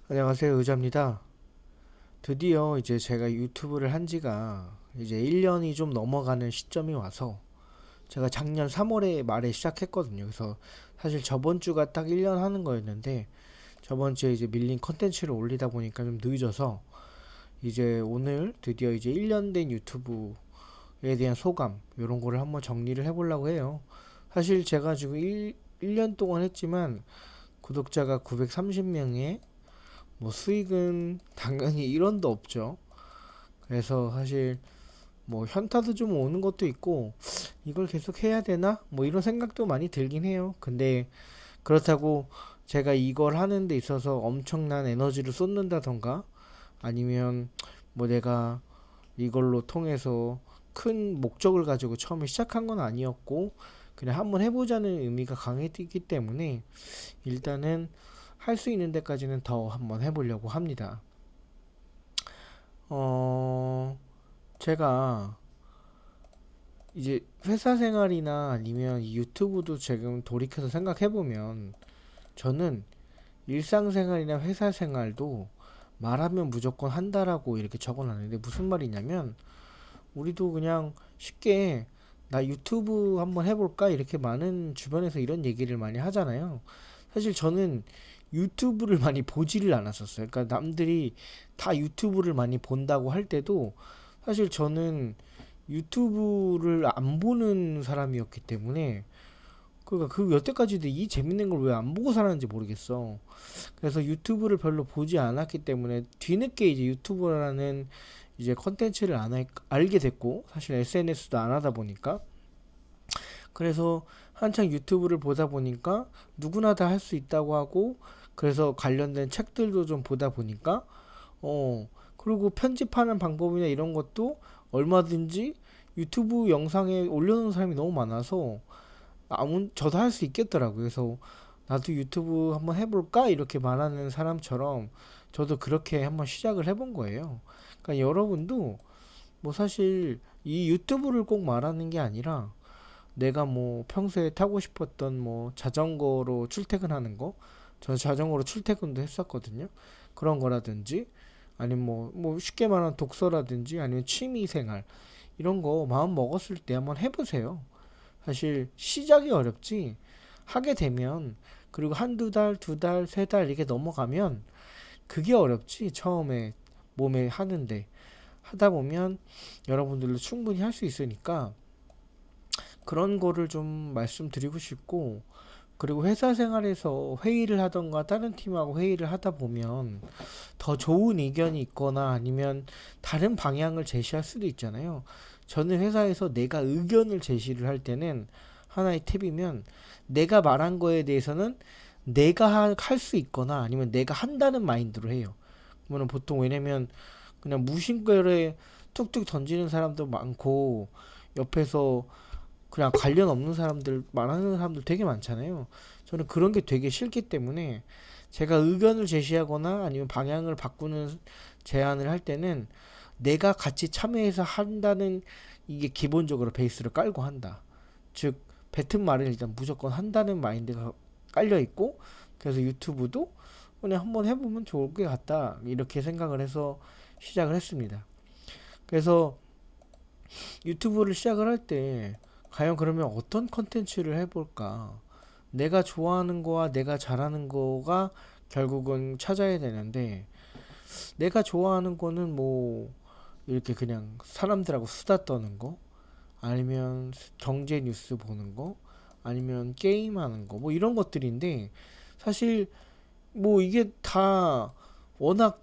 안녕하세요, 의자입니다. 드디어 이제 제가 유튜브를 한 지가 이제 1년이 좀 넘어가는 시점이 와서 제가 작년 3월에 말에 시작했거든요. 그래서 사실 저번 주가 딱 1년 하는 거였는데 저번 주에 이제 밀린 컨텐츠를 올리다 보니까 좀 늦어서 이제 오늘 드디어 이제 1년 된 유튜브에 대한 소감 이런 거를 한번 정리를 해보려고 해요. 사실 제가 지금 1년 동안 했지만 구독자가 930명에 뭐 수익은 당연히 1원도 없죠. 그래서 사실 뭐 현타도 좀 오는 것도 있고 이걸 계속 해야 되나? 뭐 이런 생각도 많이 들긴 해요. 근데 그렇다고 제가 이걸 하는 데 있어서 엄청난 에너지를 쏟는다던가 아니면 뭐 내가 이걸로 통해서 큰 목적을 가지고 처음에 시작한 건 아니었고 그냥 한번 해보자는 의미가 강했기 때문에 일단은 할 수 있는 데까지는 더 한번 해보려고 합니다. 어, 제가 이제 회사 생활이나 아니면 이 유튜브도 지금 돌이켜서 생각해보면 저는 일상생활이나 회사 생활도 말하면 무조건 한다라고 이렇게 적어놨는데 무슨 말이냐면 우리도 그냥 쉽게 나 유튜브 한번 해볼까 이렇게 많은 주변에서 이런 얘기를 많이 하잖아요. 사실 저는 유튜브를 많이 보지를 않았었어요. 그러니까 남들이 다 유튜브를 많이 본다고 할 때도 사실 저는 유튜브를 안 보는 사람이었기 때문에 그러니까 그 여태까지도 이 재밌는 걸 왜 안 보고 살았는지 모르겠어. 그래서 유튜브를 별로 보지 않았기 때문에 뒤늦게 이제 유튜브라는 이제 컨텐츠를 알게 됐고 사실 SNS도 안 하다 보니까 그래서 한창 유튜브를 보다 보니까 누구나 다 할 수 있다고 하고 그래서 관련된 책들도 좀 보다 보니까 그리고 편집하는 방법이나 이런 것도 얼마든지 유튜브 영상에 올려놓은 사람이 너무 많아서 저도 할 수 있겠더라고요. 그래서 나도 유튜브 한번 해볼까 이렇게 말하는 사람처럼 저도 그렇게 한번 시작을 해본 거예요. 그러니까 여러분도 뭐 사실 이 유튜브를 꼭 말하는 게 아니라 내가 뭐 평소에 타고 싶었던 뭐 자전거로 출퇴근하는 거, 저 자전거로 출퇴근도 했었거든요. 그런 거라든지 아니면 뭐 쉽게 말하면 독서라든지 아니면 취미 생활 이런 거 마음 먹었을 때 한번 해보세요. 사실 시작이 어렵지 하게 되면 그리고 한두 달, 두 달, 세 달 이렇게 넘어가면 그게 어렵지 처음에 몸에 하는데 하다 보면 여러분들도 충분히 할 수 있으니까 그런 거를 좀 말씀드리고 싶고 그리고 회사 생활에서 회의를 하던가 다른 팀하고 회의를 하다 보면 더 좋은 의견이 있거나 아니면 다른 방향을 제시할 수도 있잖아요. 저는 회사에서 내가 의견을 제시를 할 때는 하나의 팁이면 내가 말한 거에 대해서는 내가 할 수 있거나 아니면 내가 한다는 마인드로 해요. 그러면 보통 왜냐면 그냥 무심결에 툭툭 던지는 사람도 많고 옆에서 그냥 관련 없는 사람들 말하는 사람들 되게 많잖아요. 저는 그런 게 되게 싫기 때문에 제가 의견을 제시하거나 아니면 방향을 바꾸는 제안을 할 때는 내가 같이 참여해서 한다는 이게 기본적으로 베이스를 깔고 한다. 즉 뱉은 말은 일단 무조건 한다는 마인드가 깔려 있고 그래서 유튜브도 그냥 한번 해보면 좋을 것 같다 이렇게 생각을 해서 시작을 했습니다. 그래서 유튜브를 시작을 할 때 과연 그러면 어떤 컨텐츠를 해볼까? 내가 좋아하는 거와 내가 잘하는 거가 결국은 찾아야 되는데 내가 좋아하는 거는 뭐 이렇게 그냥 사람들하고 수다 떠는 거 아니면 경제 뉴스 보는 거 아니면 게임하는 거 뭐 이런 것들인데 사실 뭐 이게 다 워낙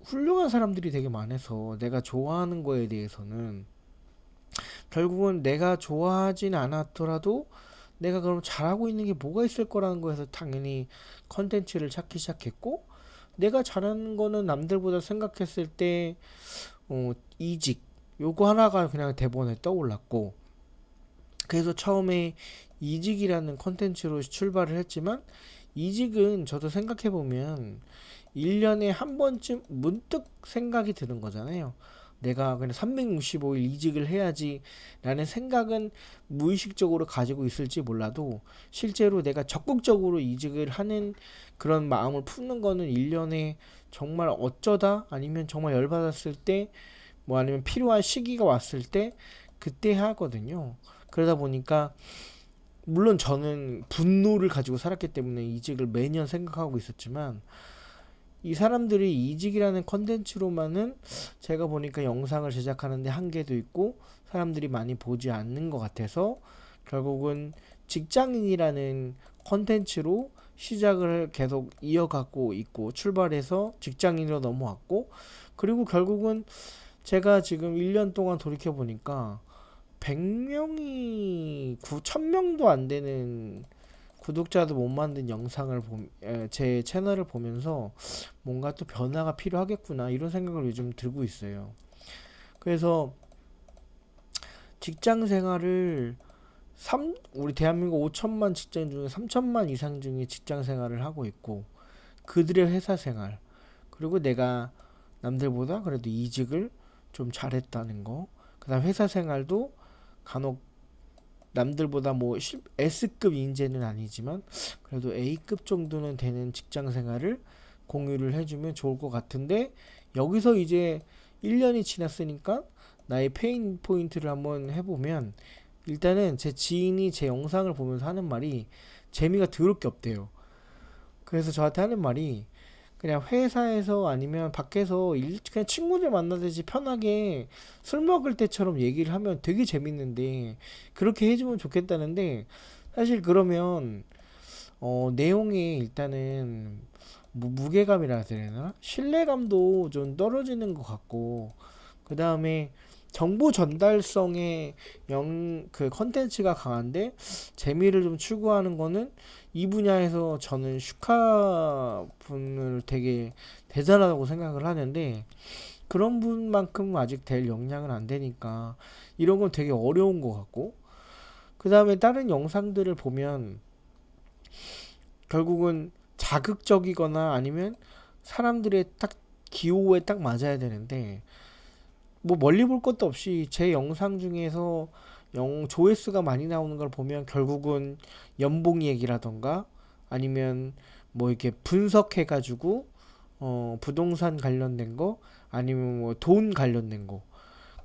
훌륭한 사람들이 되게 많아서 내가 좋아하는 거에 대해서는 결국은 내가 좋아하진 않았더라도 내가 그럼 잘하고 있는 게 뭐가 있을 거라는 거에서 당연히 컨텐츠를 찾기 시작했고 내가 잘하는 거는 남들보다 생각했을 때 이직 요거 하나가 그냥 대본에 떠올랐고 그래서 처음에 이직이라는 컨텐츠로 출발을 했지만 이직은 저도 생각해보면 1년에 한 번쯤 문득 생각이 드는 거잖아요. 내가 그냥 365일 이직을 해야지 라는 생각은 무의식적으로 가지고 있을지 몰라도 실제로 내가 적극적으로 이직을 하는 그런 마음을 품는 거는 1년에 정말 어쩌다 아니면 정말 열받았을 때 뭐 아니면 필요한 시기가 왔을 때 그때 하거든요. 그러다 보니까 물론 저는 분노를 가지고 살았기 때문에 이직을 매년 생각하고 있었지만 이 사람들이 이직이라는 컨텐츠로만은 제가 보니까 영상을 제작하는데 한계도 있고 사람들이 많이 보지 않는 것 같아서 결국은 직장인이라는 컨텐츠로 시작을 계속 이어가고 있고 출발해서 직장인으로 넘어왔고 그리고 결국은 제가 지금 1년 동안 돌이켜보니까 100명이 9,000명도 안 되는 구독자도 못 만든 영상을 제 채널을 보면서 뭔가 또 변화가 필요하겠구나 이런 생각을 요즘 들고 있어요. 그래서 직장 생활을 우리 대한민국 5천만 직장 중에 3천만 이상 중에 직장 생활을 하고 있고 그들의 회사 생활 그리고 내가 남들보다 그래도 이직을 좀 잘했다는 거 그다음 회사 생활도 간혹 남들보다 뭐 S급 인재는 아니지만 그래도 A급 정도는 되는 직장 생활을 공유를 해주면 좋을 것 같은데 여기서 이제 1년이 지났으니까 나의 페인 포인트를 한번 해보면 일단은 제 지인이 제 영상을 보면서 하는 말이 재미가 더럽게 없대요. 그래서 저한테 하는 말이 그냥 회사에서 아니면 밖에서 그냥 친구들 만나듯이 편하게 술 먹을 때처럼 얘기를 하면 되게 재밌는데 그렇게 해주면 좋겠다는데 사실 그러면 내용이 일단은 무게감이라 해야 되나? 신뢰감도 좀 떨어지는 것 같고 그 다음에 정보 전달성의 그 컨텐츠가 강한데 재미를 좀 추구하는 거는 이 분야에서 저는 슈카 분을 되게 대단하다고 생각을 하는데 그런 분만큼 아직 될 역량은 안 되니까 이런 건 되게 어려운 것 같고 그 다음에 다른 영상들을 보면 결국은 자극적이거나 아니면 사람들의 딱 기호에 딱 맞아야 되는데 뭐 멀리 볼 것도 없이 제 영상 중에서 조회수가 많이 나오는 걸 보면 결국은 연봉 얘기라던가 아니면 뭐 이렇게 분석해 가지고 부동산 관련된 거 아니면 뭐 돈 관련된 거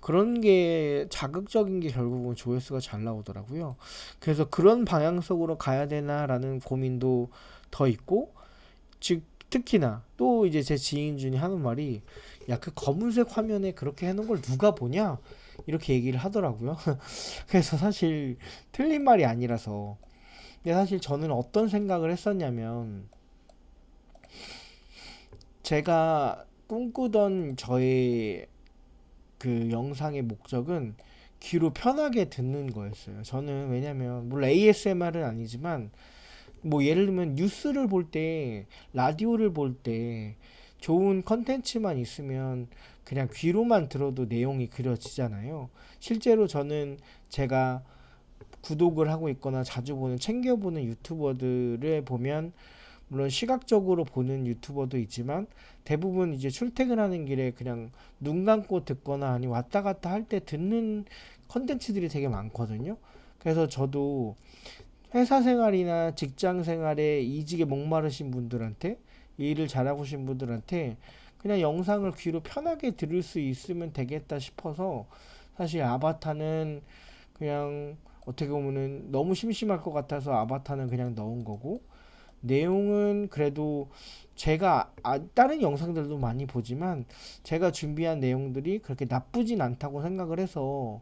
그런 게 자극적인 게 결국은 조회수가 잘 나오더라고요. 그래서 그런 방향성으로 가야 되나라는 고민도 더 있고 즉 특히나 또 이제 제 지인 중에 하는 말이 야 그 검은색 화면에 그렇게 해놓은 걸 누가 보냐 이렇게 얘기를 하더라고요. 그래서 사실 틀린 말이 아니라서 근데 사실 저는 어떤 생각을 했었냐면 제가 꿈꾸던 저의 그 영상의 목적은 귀로 편하게 듣는 거였어요. 저는 왜냐면 물론 ASMR은 아니지만 뭐 예를 들면 뉴스를 볼 때, 라디오를 볼 때 좋은 컨텐츠만 있으면 그냥 귀로만 들어도 내용이 그려지잖아요. 실제로 저는 제가 구독을 하고 있거나 자주 보는 챙겨보는 유튜버들을 보면 물론 시각적으로 보는 유튜버도 있지만 대부분 이제 출퇴근하는 길에 그냥 눈 감고 듣거나 아니 왔다 갔다 할 때 듣는 컨텐츠들이 되게 많거든요. 그래서 저도 회사 생활이나 직장 생활에 이직에 목마르신 분들한테 일을 잘하고 계신 분들한테 그냥 영상을 귀로 편하게 들을 수 있으면 되겠다 싶어서 사실 아바타는 그냥 어떻게 보면은 너무 심심할 것 같아서 아바타는 그냥 넣은 거고 내용은 그래도 제가 다른 영상들도 많이 보지만 제가 준비한 내용들이 그렇게 나쁘진 않다고 생각을 해서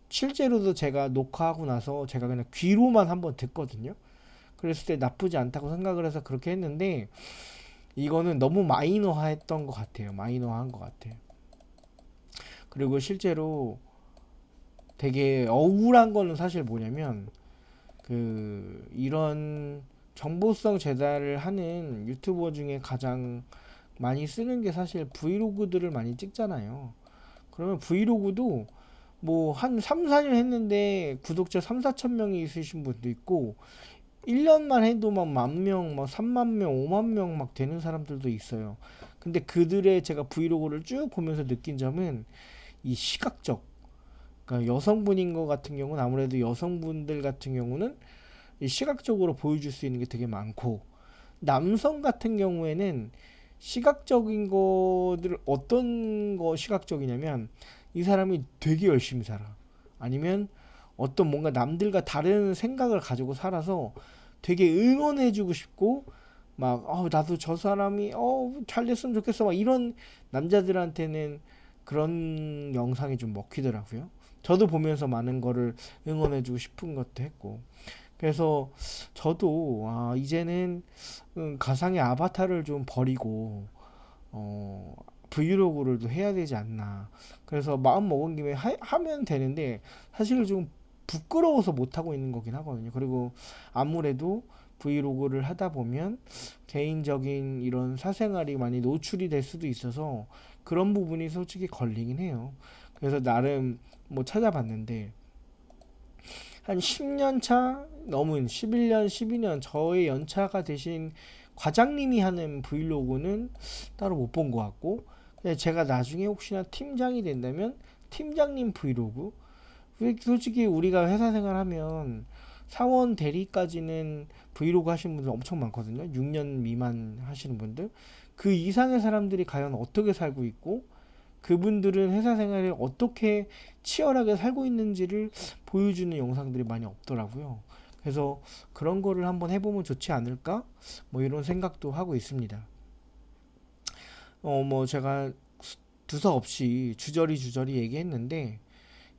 실제로도 제가 녹화하고 나서 제가 그냥 귀로만 한번 듣거든요. 그랬을 때 나쁘지 않다고 생각을 해서 그렇게 했는데 이거는 너무 마이너화했던 것 같아요. 마이너화한 것 같아요. 그리고 실제로 되게 억울한 거는 사실 뭐냐면 그 이런 정보성 제작을 하는 유튜버 중에 가장 많이 쓰는 게 사실 브이로그들을 많이 찍잖아요. 그러면 브이로그도 뭐 한 3, 4년 했는데 구독자 3, 4천 명이 있으신 분도 있고 1년만 해도 막 만 명, 막 3만 명, 5만 명 막 되는 사람들도 있어요. 근데 그들의 제가 브이로그를 쭉 보면서 느낀 점은 이 시각적, 그러니까 여성분인 것 같은 경우는 아무래도 여성분들 같은 경우는 이 시각적으로 보여줄 수 있는 게 되게 많고, 남성 같은 경우에는 시각적인 것들 어떤 거 시각적이냐면 이 사람이 되게 열심히 살아. 아니면 어떤 뭔가 남들과 다른 생각을 가지고 살아서 되게 응원해주고 싶고 막 나도 저 사람이 잘 됐으면 좋겠어 막 이런 남자들한테는 그런 영상이 좀 먹히더라고요. 저도 보면서 많은 거를 응원해주고 싶은 것도 했고, 그래서 저도 이제는 가상의 아바타를 좀 버리고 어, 브이로그를 또 해야 되지 않나. 그래서 마음 먹은 김에 하면 되는데 사실 좀 부끄러워서 못 하고 있는 거긴 하거든요. 그리고 아무래도 브이로그를 하다 보면 개인적인 이런 사생활이 많이 노출이 될 수도 있어서 그런 부분이 솔직히 걸리긴 해요. 그래서 나름 뭐 찾아봤는데 한 10년 차 넘은 11년, 12년 저의 연차가 되신 과장님이 하는 브이로그는 따로 못 본 것 같고, 제가 나중에 혹시나 팀장이 된다면 팀장님 브이로그, 솔직히 우리가 회사 생활하면 사원 대리까지는 브이로그 하시는 분들 엄청 많거든요. 6년 미만 하시는 분들. 그 이상의 사람들이 과연 어떻게 살고 있고 그분들은 회사 생활을 어떻게 치열하게 살고 있는지를 보여주는 영상들이 많이 없더라고요. 그래서 그런 거를 한번 해보면 좋지 않을까? 뭐 이런 생각도 하고 있습니다. 뭐 제가 두서없이 주저리 얘기했는데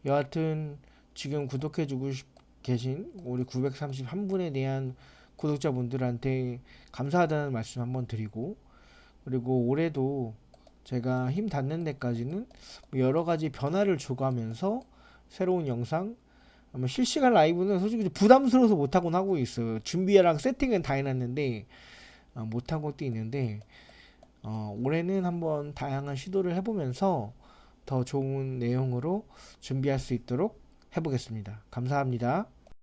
여하튼 지금 구독해주고 계신 우리 931분에 대한 구독자분들한테 감사하다는 말씀 한번 드리고, 그리고 올해도 제가 힘 닿는 데까지는 여러 가지 변화를 줘가면서 새로운 영상, 아마 실시간 라이브는 솔직히 부담스러워서 못하곤 하고 있어요. 준비랑 세팅은 다 해놨는데 못한 것도 있는데 올해는 한번 다양한 시도를 해보면서 더 좋은 내용으로 준비할 수 있도록 해보겠습니다. 감사합니다.